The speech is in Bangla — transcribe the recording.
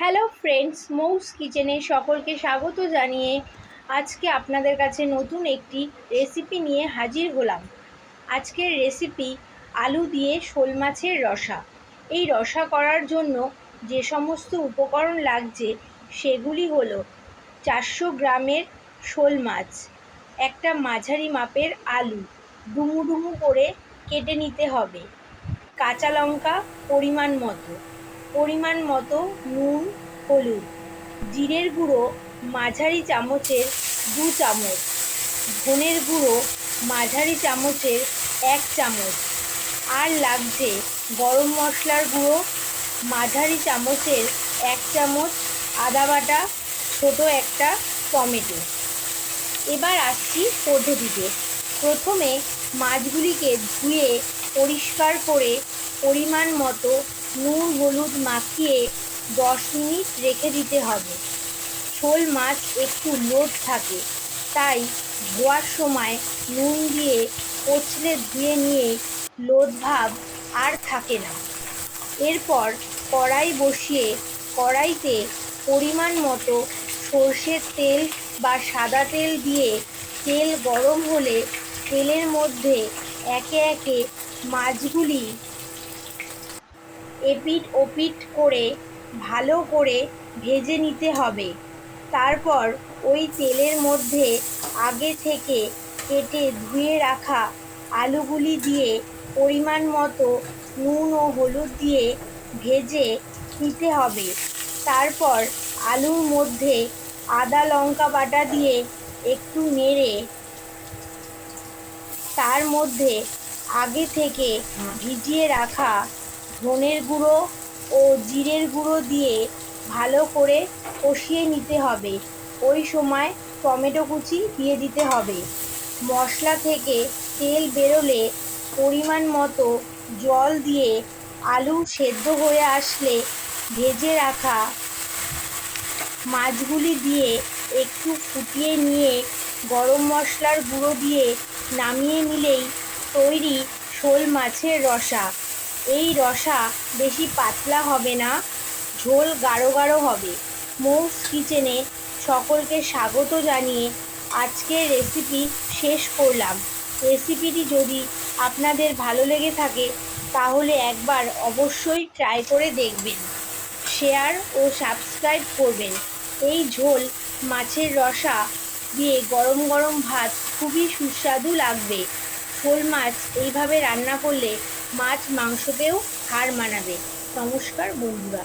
হ্যালো ফ্রেন্ডস, মৌস কিচেনে সকলকে স্বাগত জানিয়ে আজকে আপনাদের কাছে নতুন একটি রেসিপি নিয়ে হাজির হলাম। আজকের রেসিপি আলু দিয়ে শোল মাছের রসা। এই রসা করার জন্য যে সমস্ত উপকরণ লাগছে সেগুলি হলো 400 গ্রামের শোল মাছ, একটা মাঝারি মাপের আলু ডুমু ডুমু করে কেটে নিতে হবে, কাঁচা লঙ্কা পরিমাণ মতো নুন, হলুদ, জিরের গুঁড়ো মাঝারি চামচের 2 চামচ, ধনের গুঁড়ো মাঝারি চামচের 1 চামচ, আর লাগছে গরম মশলার গুঁড়ো মাঝারি চামচের 1 চামচ, আদা বাটা, ছোট একটা টমেটো। এবার আসছি পদ্ধতিতে। প্রথমে মাছগুলিকে ধুয়ে পরিষ্কার করে পরিমাণ মতো নুন হলুদ মাখিয়ে 10 মিনিট রেখে দিতে হবে। শোল মাছ একটু লোদ থাকে, তাই ধোয়ার সময় নুন দিয়ে কচলে ধুয়ে নিয়ে লোদ ভাব আর থাকে না। এরপর কড়াই বসিয়ে কড়াইতে পরিমাণ মতো সর্ষের তেল বা সাদা তেল দিয়ে তেল গরম হলে তেলের মধ্যে একে একে মাছগুলি এপিঠ ওপিঠ করে ভালো করে ভেজে নিতে হবে। তারপর ওই তেলের মধ্যে আগে থেকে কেটে ধুয়ে রাখা আলুগুলি দিয়ে পরিমাণ মতো নুন ও হলুদ দিয়ে ভেজে নিতে হবে। তারপর আলুর মধ্যে আদা লঙ্কা বাটা দিয়ে একটু নেড়ে তার মধ্যে আগে থেকে ভিজিয়ে রাখা ধনের গুঁড়ো ও জিরের গুঁড়ো দিয়ে ভালো করে কষিয়ে নিতে হবে। ওই সময় টমেটো কুচি দিয়ে দিতে হবে। মশলা থেকে তেল বেরোলে পরিমাণ মতো জল দিয়ে আলু সেদ্ধ হয়ে আসলে ভেজে রাখা মাছগুলি দিয়ে একটু ফুটিয়ে নিয়ে গরম মশলার গুঁড়ো দিয়ে নামিয়ে নিলেই তৈরি শোল মাছের রসা। এই রসা বেশি পাতলা হবে না, ঝোল গাঢ় গাঢ় হবে। মৌস কিচেনে সকলকে স্বাগত জানিয়ে আজকের রেসিপি শেষ করলাম। রেসিপিটি যদি আপনাদের ভালো লেগে থাকে তাহলে একবার অবশ্যই ট্রাই করে দেখবেন, শেয়ার ও সাবস্ক্রাইব করবেন। এই ঝোল মাছের রসা দিয়ে গরম গরম ভাত খুবই সুস্বাদু লাগবে। শোল মাছ এইভাবে রান্না করলে মাছ মাংসতেও হার মানাবে। নমস্কার বন্ধুরা।